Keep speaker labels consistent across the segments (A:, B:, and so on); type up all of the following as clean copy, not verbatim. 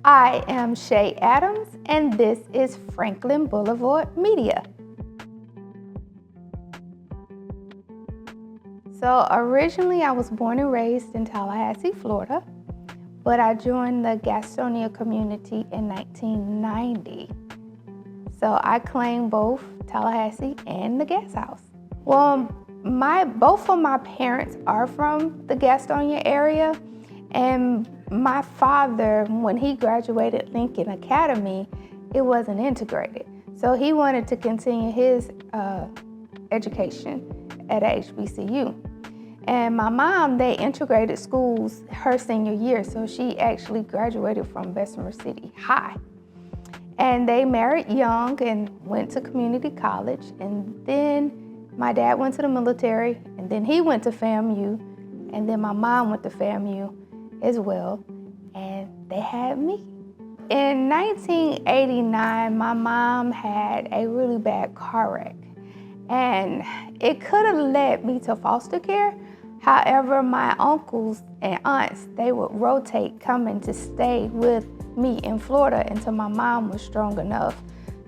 A: I am Chez Adams, and this is Franklin Boulevard Media. So originally I was born and raised in Tallahassee, Florida, but I joined the Gastonia community in 1990. So I claim both Tallahassee and the Gas House. Well, both of my parents are from the Gastonia area, and my father, when he graduated Lincoln Academy, it wasn't integrated. So he wanted to continue his education at HBCU. And my mom, they integrated schools her senior year, so she actually graduated from Bessemer City High. And they married young and went to community college, and then my dad went to the military, and then he went to FAMU, and then my mom went to FAMU as well, and they had me. In 1989, my mom had a really bad car wreck, and it could have led me to foster care. However, my uncles and aunts, they would rotate coming to stay with me in Florida until my mom was strong enough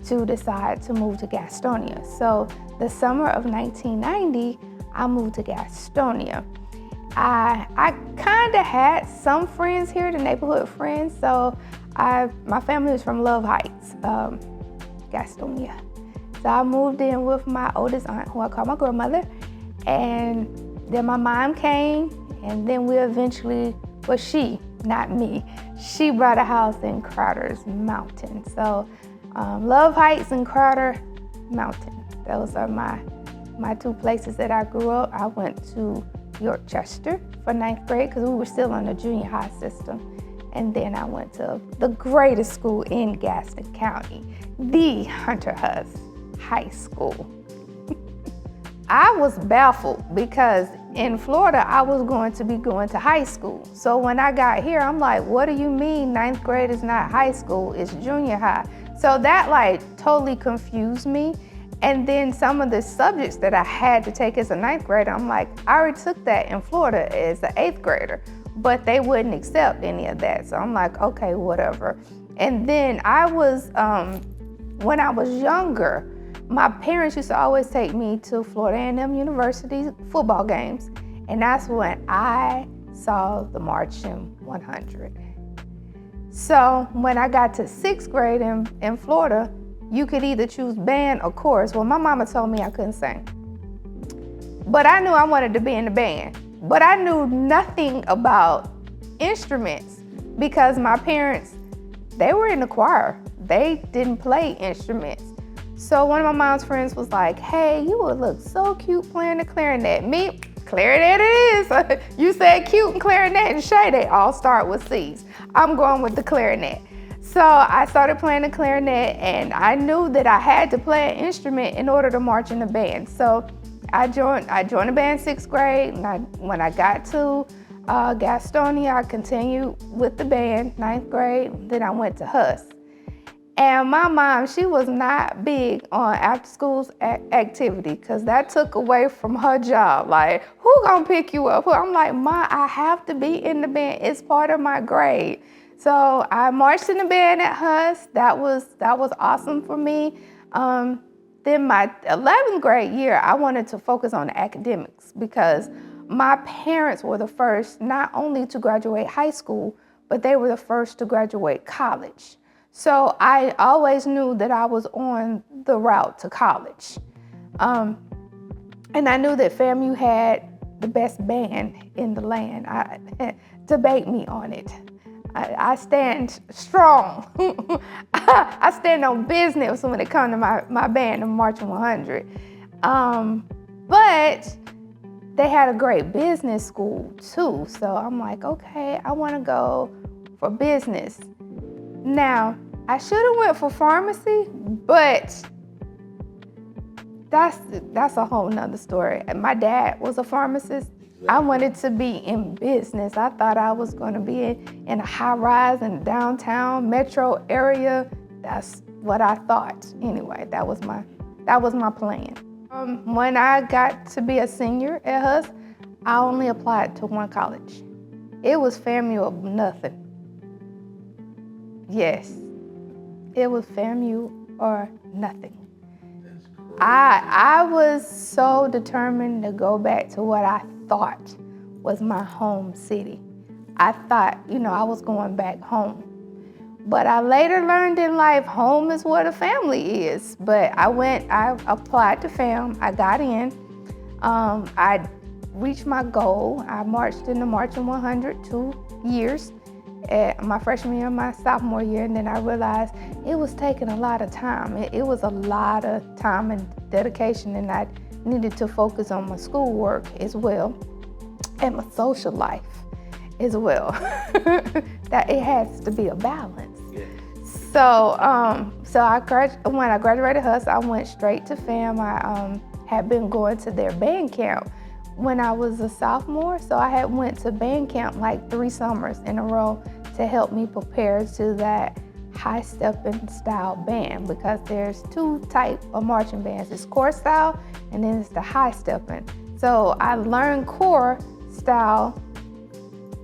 A: to decide to move to Gastonia. So the summer of 1990, I moved to Gastonia. I kind of had some friends here, the neighborhood friends. So my family was from Love Heights, Gastonia. So I moved in with my oldest aunt, who I call my grandmother, and then my mom came, and then we eventually, well, she, not me, she bought a house in Crowder's Mountain. So Love Heights and Crowder Mountain, those are my two places that I grew up. I went to Yorkchester for 9th grade because we were still on the junior high system. And then I went to the greatest school in Gaston County, the Hunter Huss High School. I was baffled because in Florida, I was going to be going to high school. So when I got here, I'm like, what do you mean 9th grade is not high school, it's junior high? So that totally confused me. And then some of the subjects that I had to take as a 9th grader, I'm like, I already took that in Florida as an 8th grader, but they wouldn't accept any of that. So I'm like, okay, whatever. And then when I was younger, my parents used to always take me to Florida A&M University football games, and that's when I saw the Marching 100. So when I got to 6th grade in Florida, you could either choose band or chorus. Well, my mama told me I couldn't sing, but I knew I wanted to be in the band. But I knew nothing about instruments because my parents, they were in the choir. They didn't play instruments. So one of my mom's friends was like, hey, you would look so cute playing the clarinet. Me, clarinet it is. You said cute and clarinet and Shay, they all start with C's. I'm going with the clarinet. So I started playing the clarinet, and I knew that I had to play an instrument in order to march in the band. So I joined the band 6th grade, and when I got to Gastonia, I continued with the band 9th grade. Then I went to Huss. And my mom, she was not big on after school activity because that took away from her job. Like, who gonna pick you up? I'm like, Ma, I have to be in the band. It's part of my grade. So I marched in the band at Huss. That was awesome for me. Then my 11th grade year, I wanted to focus on academics because my parents were the first not only to graduate high school, but they were the first to graduate college. So I always knew that I was on the route to college. And I knew that FAMU had the best band in the land. Debate me on it. I stand strong. I stand on business when it comes to my band, the Marching 100. But they had a great business school too. So I'm like, okay, I want to go for business. Now, I should have went for pharmacy, but that's a whole nother story. My dad was a pharmacist. I wanted to be in business. I thought I was going to be in a high rise in downtown metro area. That's what I thought. Anyway, that was my plan. When I got to be a senior at Huss, I only applied to one college. It was FAMU of nothing. Yes. It was FAMU or nothing. I was so determined to go back to what I thought was my home city. I thought, I was going back home. But I later learned in life, home is where the family is. But I applied to FAM, I got in. I reached my goal. I marched in the Marching 100 2 years, at my freshman year and my sophomore year, and then I realized it was taking a lot of time. It was a lot of time and dedication, and I needed to focus on my schoolwork as well and my social life as well. That it has to be a balance. Yeah. So when I graduated Hus, I went straight to FAM. I had been going to their band camp when I was a sophomore, so I had went to band camp like 3 summers in a row to help me prepare to that high stepping style band, because there's 2 types of marching bands. It's corps style and then it's the high stepping. So I learned corps style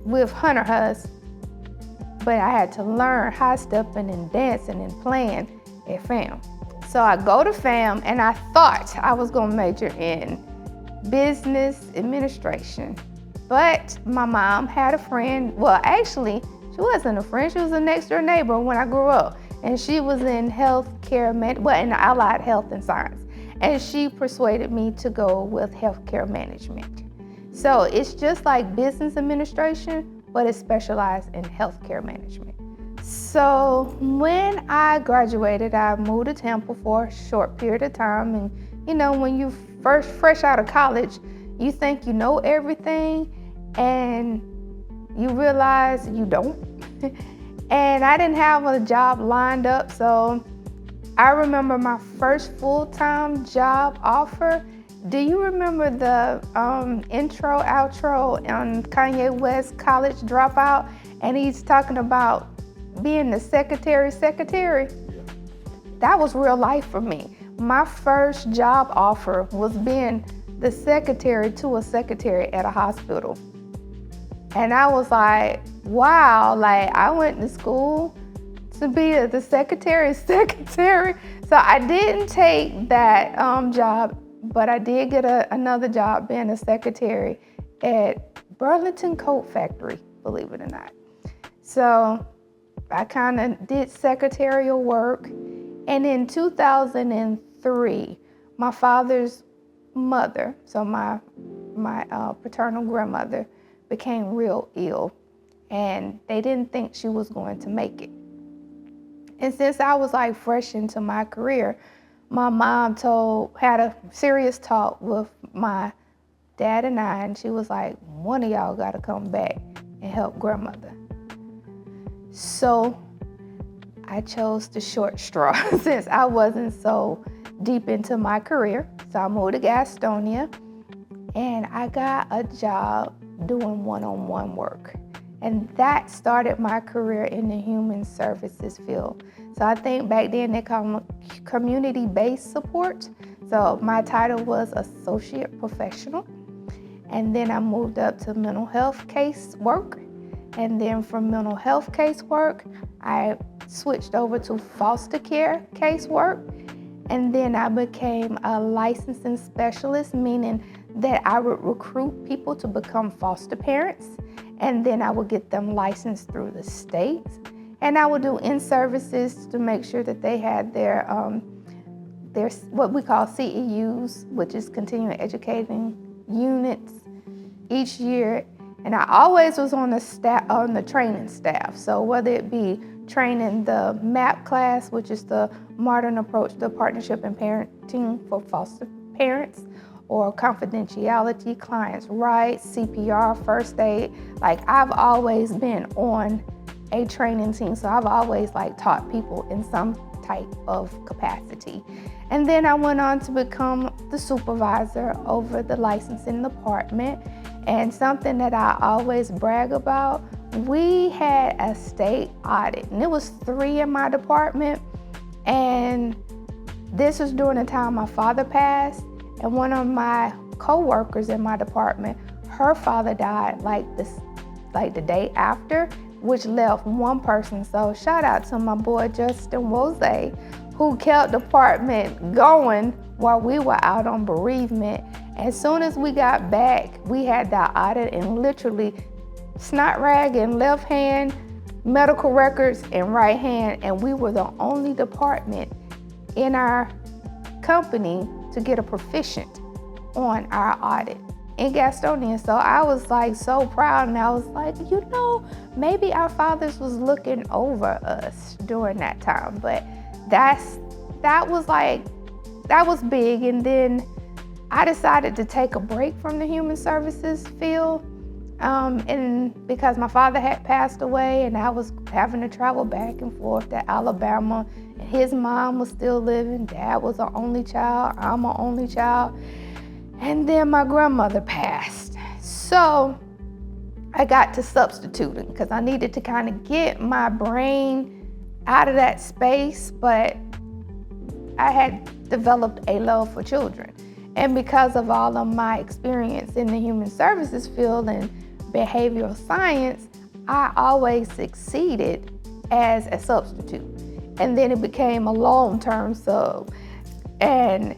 A: with Hunter Hus, but I had to learn high stepping and dancing and playing at FAM. So I go to FAM and I thought I was gonna major in business administration. But my mom had a friend, well actually, she wasn't a friend, she was a next door neighbor when I grew up. And she was in in allied health and science. And she persuaded me to go with healthcare management. So it's just like business administration, but it's specialized in healthcare management. So when I graduated, I moved to Tampa for a short period of time. And when you fresh out of college, you think you know everything and you realize you don't. And I didn't have a job lined up, so I remember my first full-time job offer. Do you remember the intro, outro on Kanye West College Dropout? And he's talking about being the secretary. That was real life for me. My first job offer was being the secretary to a secretary at a hospital. And I was like, wow, like I went to school to be the secretary. So I didn't take that job, but I did get another job being a secretary at Burlington Coat Factory, believe it or not. So I kind of did secretarial work. And in 2003, my father's mother, so my paternal grandmother, became real ill, and they didn't think she was going to make it. And since I was like fresh into my career, my mom had a serious talk with my dad and I, and she was like, one of y'all got to come back and help grandmother. So I chose the short straw since I wasn't so deep into my career. So I moved to Gastonia, and I got a job doing one-on-one work. And that started my career in the human services field. So I think back then they called it community-based support. So my title was associate professional. And then I moved up to mental health case work. And then from mental health case work, I switched over to foster care case work. And then I became a licensing specialist, meaning that I would recruit people to become foster parents, and then I would get them licensed through the state. And I would do in-services to make sure that they had their what we call CEUs, which is continuing educating units each year. And I always was on the training staff. So whether it be training the MAP class, which is the Modern Approach to Partnership and Parenting for Foster Parents, or confidentiality, clients' rights, CPR, first aid. Like I've always been on a training team, so I've always taught people in some type of capacity. And then I went on to become the supervisor over the licensing department. And something that I always brag about, we had a state audit, and it was 3 in my department. And this was during the time my father passed, and one of my co-workers in my department, her father died like the day after. which left one person. So shout out to my boy Justin Wose, who kept the department going while we were out on bereavement. As soon as we got back, we had the audit, and literally snot rag in left hand, medical records in right hand, and we were the only department in our company to get a proficient on our audit in Gastonia. So I was like so proud, and I was like, maybe our fathers was looking over us during that time. But that was big. And then I decided to take a break from the human services field, and because my father had passed away, and I was having to travel back and forth to Alabama, and his mom was still living. Dad was an only child. I'm an only child. And then my grandmother passed. So I got to substituting because I needed to kind of get my brain out of that space, but I had developed a love for children. And because of all of my experience in the human services field and behavioral science, I always succeeded as a substitute. And then it became a long-term sub. And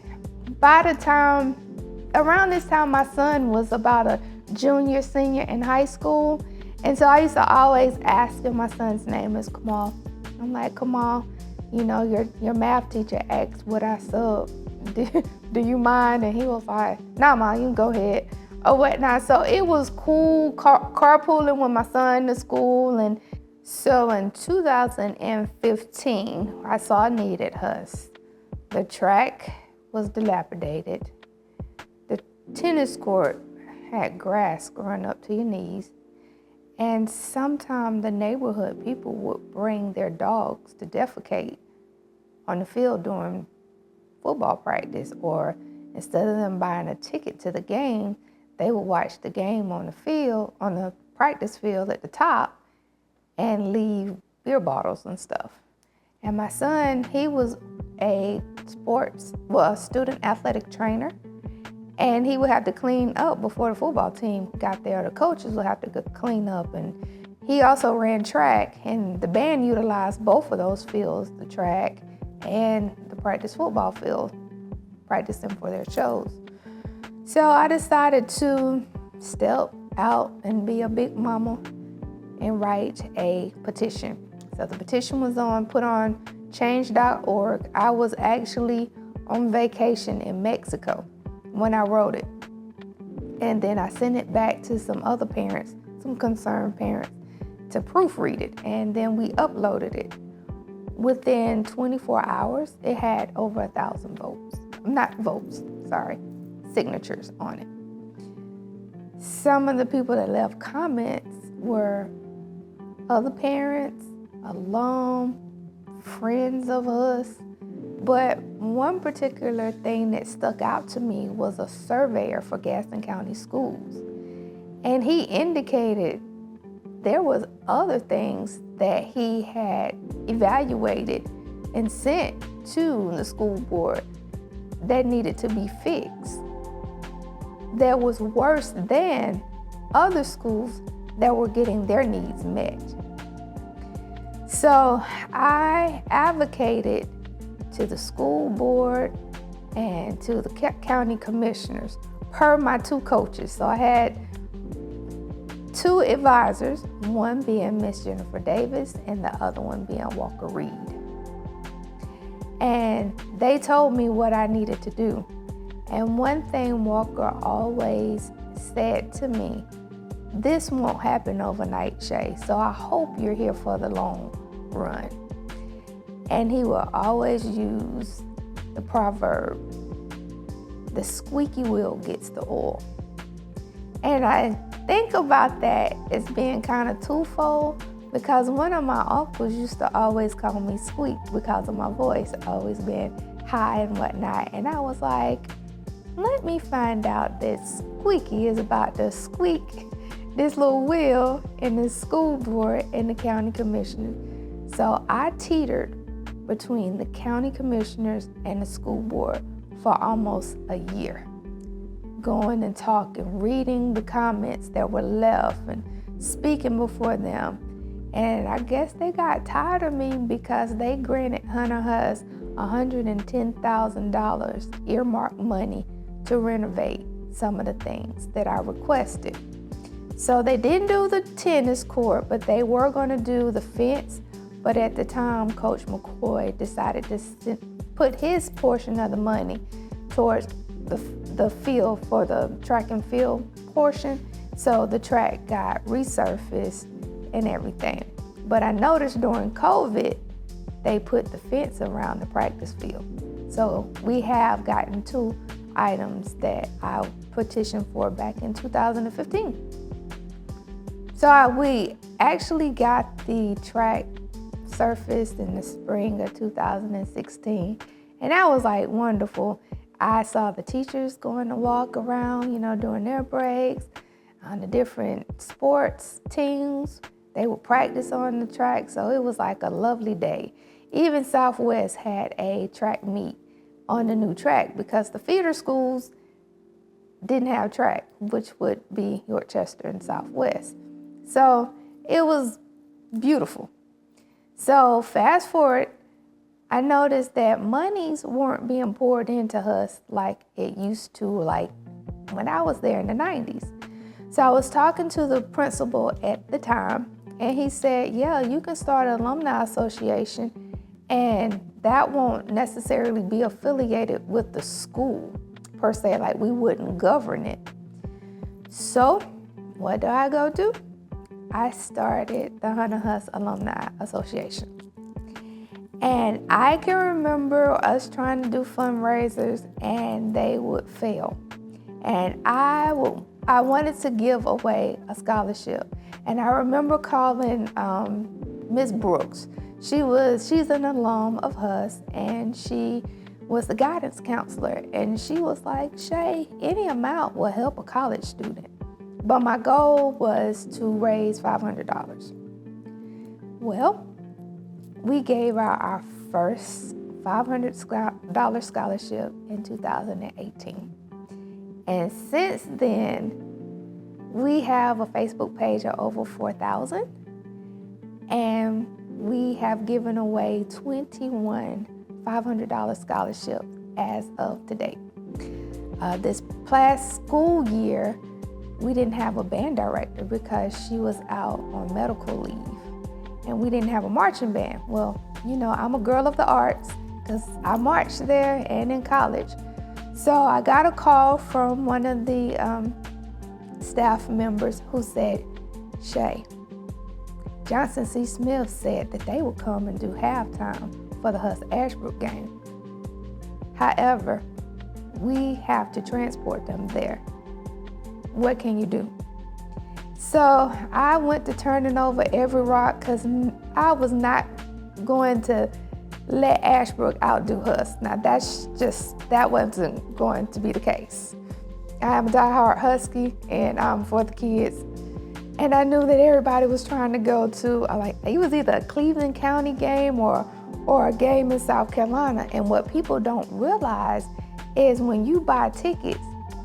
A: around this time, my son was about a junior, senior in high school. And so I used to always ask him, my son's name is Kamal. I'm like, Kamal, your math teacher asked would I sub. Do you mind? And he was like, nah, Ma, you can go ahead or whatnot. So it was cool carpooling with my son to school. And so in 2015, I saw a need at Huss. The track was dilapidated. The tennis court had grass growing up to your knees. And sometimes the neighborhood people would bring their dogs to defecate on the field during football practice, or instead of them buying a ticket to the game, they would watch the game on the field, on the practice field at the top, and leave beer bottles and stuff. And my son, he was a student athletic trainer, and he would have to clean up before the football team got there. The coaches would have to clean up, and he also ran track, and the band utilized both of those fields, the track and the practice football field, practicing for their shows. So I decided to step out and be a big mama and write a petition. So the petition was put on change.org. I was actually on vacation in Mexico when I wrote it. And then I sent it back to some other parents, some concerned parents, to proofread it. And then we uploaded it. Within 24 hours, it had over 1,000 signatures on it. Some of the people that left comments were other parents, alum, friends of us. But one particular thing that stuck out to me was a surveyor for Gaston County Schools. And he indicated there was other things that he had evaluated and sent to the school board that needed to be fixed, that was worse than other schools that were getting their needs met. So I advocated to the school board and to the county commissioners per my two coaches. So I had two advisors, one being Miss Jennifer Davis and the other one being Walker Reed. And they told me what I needed to do. And one thing Walker always said to me, this won't happen overnight, Shay, so I hope you're here for the long run. And he will always use the proverb, the squeaky wheel gets the oil. And I think about that as being kind of twofold, because one of my uncles used to always call me Squeak because of my voice always being high and whatnot. And I was like, let me find out that Squeaky is about to squeak this little wheel in the school board and the county commissioner. So I teetered between the county commissioners and the school board for almost a year, going and talking, reading the comments that were left and speaking before them. And I guess they got tired of me because they granted Hunter Huss $110,000 earmarked money to renovate some of the things that I requested. So they didn't do the tennis court, but they were going to do the fence. But at the time, Coach McCoy decided to put his portion of the money towards the field for the track and field portion. So the track got resurfaced and everything. But I noticed during COVID, they put the fence around the practice field. So we have gotten 2 items that I petitioned for back in 2015. So we actually got the track surfaced in the spring of 2016, and that was like wonderful. I saw the teachers going to walk around, during their breaks on the different sports teams. They would practice on the track, so it was like a lovely day. Even Southwest had a track meet on the new track because the feeder schools didn't have track, which would be Yorkchester and Southwest. So it was beautiful. So fast forward, I noticed that monies weren't being poured into us like it used to, like when I was there in the 90s. So I was talking to the principal at the time, and he said, yeah, you can start an alumni association, and that won't necessarily be affiliated with the school per se, like we wouldn't govern it. So what do I go do? I started the Hunter Huss Alumni Association. And I can remember us trying to do fundraisers and they would fail. And I wanted to give away a scholarship. And I remember calling Miss Brooks. She's an alum of Huss, and she was the guidance counselor. And she was like, Shay, any amount will help a college student. But my goal was to raise $500. Well, we gave out our first $500 scholarship in 2018. And since then, we have a Facebook page of over 4,000, and we have given away 21 $500 scholarships as of today. This past school year, we didn't have a band director because she was out on medical leave, and we didn't have a marching band. Well, I'm a girl of the arts because I marched there and in college. So I got a call from one of the staff members who said, Shay, Johnson C. Smith said that they would come and do halftime for the Huss Ashbrook game. However, we have to transport them there. What can you do? So I went to turning over every rock because I was not going to let Ashbrook outdo Huss. Now that wasn't going to be the case. I am a diehard Husky, and I'm for the kids. And I knew that everybody was trying to go to, it was either a Cleveland County game or a game in South Carolina. And what people don't realize is when you buy tickets,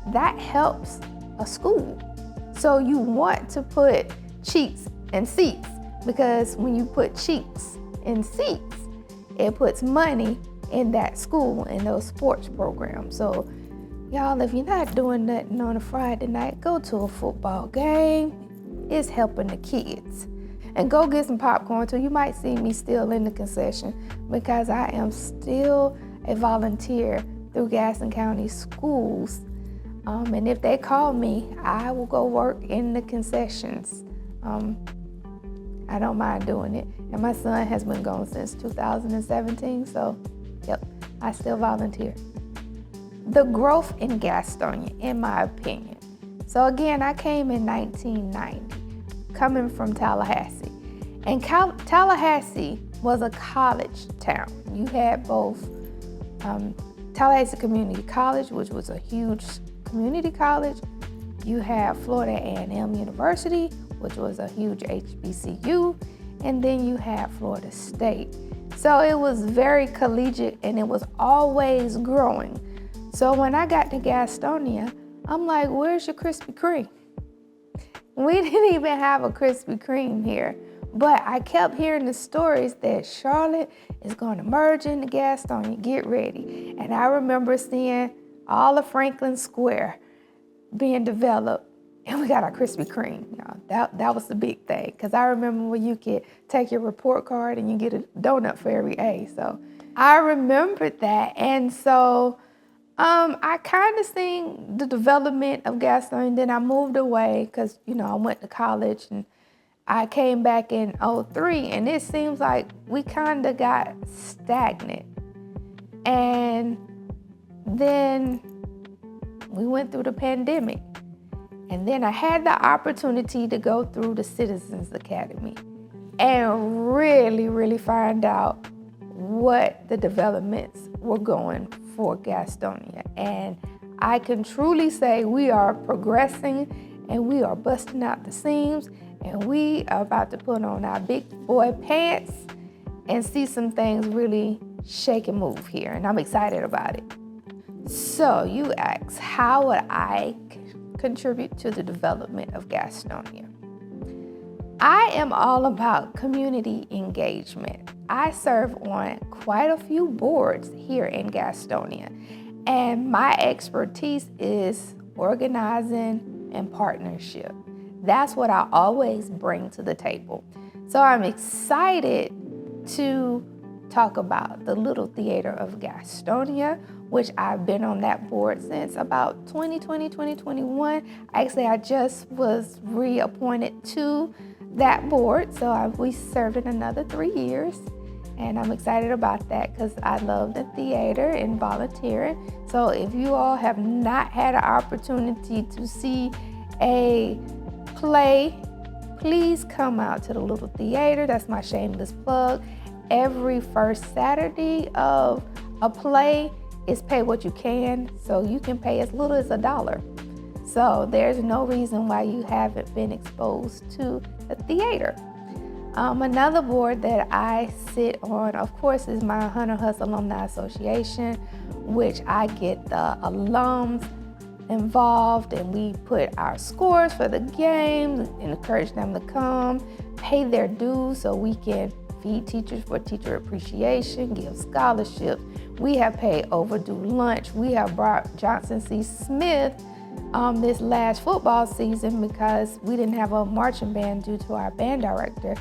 A: that helps a school. So you want to put cheeks in seats, because when you put cheeks in seats, it puts money in that school and those sports programs. So y'all, if you're not doing nothing on a Friday night, go to a football game. It's helping the kids. And go get some popcorn too. You might see me still in the concession because I am still a volunteer through Gaston County Schools. And if they call me, I will go work in the concessions. I don't mind doing it. And my son has been gone since 2017, so yep, I still volunteer. The growth in Gastonia, in my opinion. So again, I came in 1990, coming from Tallahassee. And Tallahassee was a college town. You had both Tallahassee Community College, which was a huge community college. You had Florida A&M University, which was a huge HBCU, and then you had Florida State. So it was very collegiate, and it was always growing. So when I got to Gastonia, I'm like, where's your Krispy Kreme? We didn't even have a Krispy Kreme here. But I kept hearing the stories that Charlotte is going to merge into Gastonia, get ready. And I remember seeing all of Franklin Square being developed, and we got our Krispy Kreme. That was the big thing, because I remember when you could take your report card and you get a donut for every A. So I remembered that. And so I kind of seen the development of Gastonia, and then I moved away because, I went to college, and I came back in 2003, and it seems like we kind of got stagnant. And then we went through the pandemic. And then I had the opportunity to go through the Citizens Academy and really, really find out what the developments were going for Gastonia. And I can truly say we are progressing, and we are busting out the seams, and we are about to put on our big boy pants and see some things really shake and move here. And I'm excited about it. So you ask, how would I contribute to the development of Gastonia? I am all about community engagement. I serve on quite a few boards here in Gastonia, and my expertise is organizing and partnership. That's what I always bring to the table. So I'm excited to talk about the Little Theater of Gastonia, which I've been on that board since about 2020, 2021. Actually, I just was reappointed to that board, so we served it another 3 years. And I'm excited about that because I love the theater and volunteering. So if you all have not had an opportunity to see a play, please come out to the Little Theater. That's my shameless plug. Every first Saturday of a play is pay what you can, so you can pay as little as $1. So there's no reason why you haven't been exposed to the theater. Another board that I sit on, of course, is my Hunter Hustle Alumni Association, which I get the alums involved, and we put our scores for the games and encourage them to come, pay their dues so we can feed teachers for teacher appreciation, give scholarships. We have paid overdue lunch. We have brought Johnson C. Smith this last football season because we didn't have a marching band due to our band director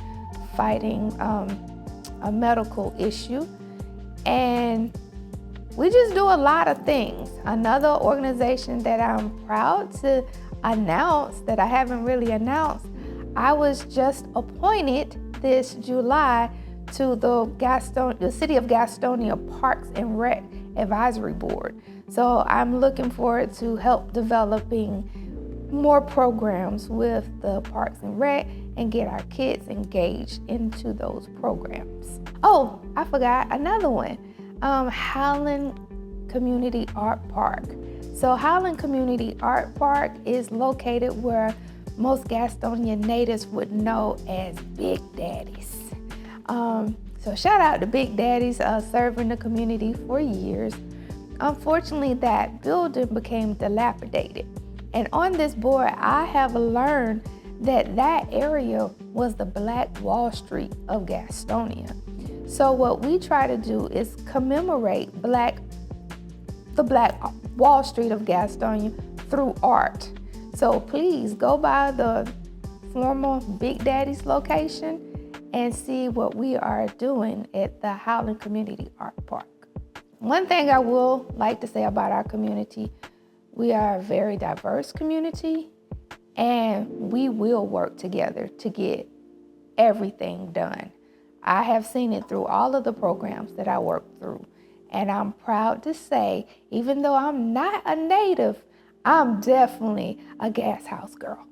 A: fighting a medical issue. And we just do a lot of things. Another organization that I'm proud to announce that I haven't really announced, I was just appointed this July to the City of Gastonia Parks and Rec Advisory Board. So I'm looking forward to help developing more programs with the Parks and Rec and get our kids engaged into those programs. Oh, I forgot another one, Highland Community Art Park. So Highland Community Art Park is located where most Gastonia natives would know as Big Daddies. So shout out to Big Daddies, serving the community for years. Unfortunately, that building became dilapidated. And on this board, I have learned that that area was the Black Wall Street of Gastonia. So what we try to do is commemorate the Black Wall Street of Gastonia through art. So please go by the former Big Daddy's location and see what we are doing at the Highland Community Art Park. One thing I will like to say about our community, we are a very diverse community, and we will work together to get everything done. I have seen it through all of the programs that I work through, and I'm proud to say, even though I'm not a native, I'm definitely a Gas House girl.